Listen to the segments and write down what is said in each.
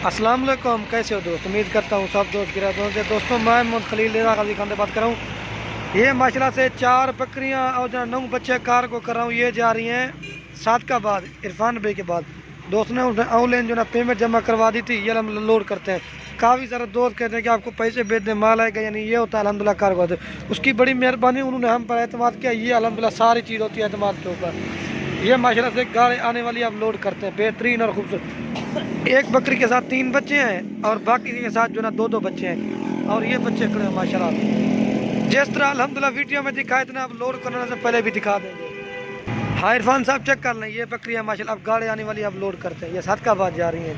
अस्सलाम वालेकुम, कैसे हो दोस्त। उम्मीद करता हूँ सब दोस्त गिरा दोस्तों मैं मोहम्मद खलील गाजी खान से बात कर रहा हूँ। ये माशाल्लाह से 4 बकरियाँ और जो 9 बच्चे कार को कर रहा हूँ। ये जा रही हैं सादकाबाद इरफान भाई के बाद। दोस्त ने ऑनलाइन जो ना पेमेंट जमा करवा दी थी, ये हम लोड करते हैं। काफ़ी सारे दोस्त कहते हैं कि आपको पैसे भेज दें, माल आएगा, यानी ये होता है अल्हम्दुलिल्लाह कार को। उसकी बड़ी मेहरबानी, उन्होंने हम पर एतमाद किया। ये अल्हम्दुलिल्लाह सारी चीज़ होती है एतमाद के ऊपर। ये माशाल्लाह से गाड़ी आने वाली आप लोड करते हैं, बेहतरीन और खूबसूरत। एक बकरी के साथ 3 बच्चे हैं और बाकी के साथ जो ना 2-2 बच्चे हैं। और ये बच्चे खड़े हैं माशाल्लाह। जिस तरह अल्हम्दुलिल्लाह वीडियो में दिखाए इतना आप लोड करने से पहले भी दिखा देंगे। हाँ इरफान साहब चेक कर लें, ये बकरियाँ माशाल्लाह अब गाड़ी आने वाली आप लोड करते हैं। ये सादकाबाद जा रही हैं।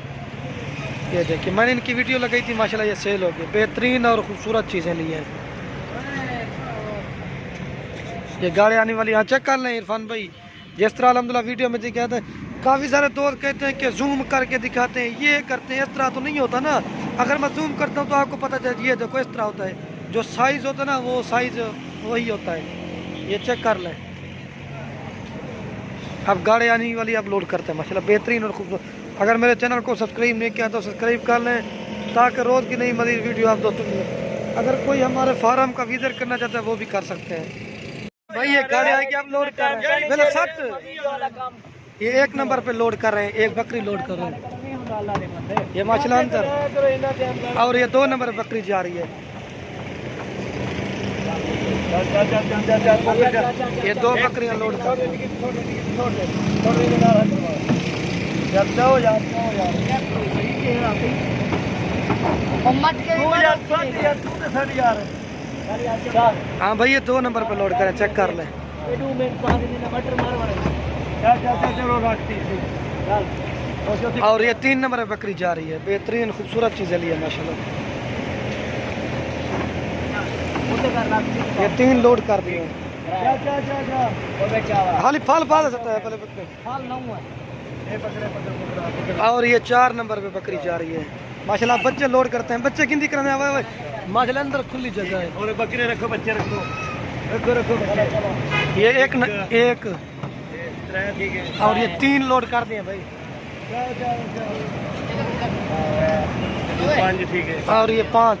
ये देखिए मैंने इनकी वीडियो लगाई थी माशाल्लाह, ये सेल हो गई। बेहतरीन और खूबसूरत चीज़ें ली हैं। ये गाड़ी आने वाली, यहाँ चेक कर लें इरफान भाई। जिस तरह अल्हम्दुलिल्लाह वीडियो में दिखाते हैं, काफ़ी सारे दोस्त कहते हैं कि जूम करके दिखाते हैं, ये करते हैं। इस तरह तो नहीं होता ना। अगर मैं जूम करता हूँ तो आपको पता चल, ये देखो इस तरह होता है। जो साइज़ होता है ना वो साइज़ वही होता है। ये चेक कर लें। अब गाड़ी आने वाली आप लोड करते हैं माशाल्लाह, बेहतरीन और खूबसूरत। अगर मेरे चैनल को सब्सक्राइब नहीं किया तो सब्सक्राइब कर लें, ताकि रोज़ की नई मज़ीद वीडियो आप दोस्तों को। अगर कोई हमारे फार्म का विजिट करना चाहता है वो भी कर सकते हैं भाई। ये गाड़ी आएगी आप लोड कर रहे हैं। पहले 60 ये 1 नंबर पे लोड कर रहे हैं, एक बकरी लोड कर रहे हैं। ये माशाल्लाह अंदर। और ये 2 नंबर बकरी जा रही है। ये 2 बकरियां लोड कर रहे हैं। हाँ भाई ये 2 नंबर पे लोड करें, चेक कर लें। और ये 3 नंबर पे बकरी जा रही है। बेहतरीन खूबसूरत चीज़ें ली है माशाल्लाह। ये 3 लोड कर दिए। खाली फल फल सकता है पहले बकरे। और ये 4 नंबर पे बकरी जा रही है माशाल्लाह। बच्चे लोड करते हैं, बच्चे गिनती करने आए माशाल्लाह। अंदर खुली जगह है और बकरे रखो, बच्चे रखो, रखो रखो बच्चे। ये एक और ये 3 लोड कर दिए भाई। ठीक है। और ये 5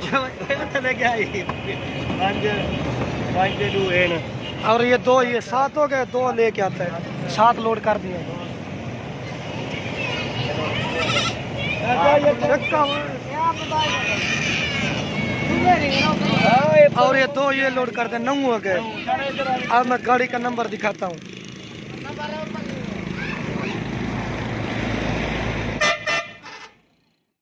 और ये 2, ये 7 हो गए। 2 लेके आता है, 7 लोड कर दिए। और ये 2 ये लोड करते हैं, 9 हो गए। अब मैं गाड़ी का नंबर दिखाता हूँ।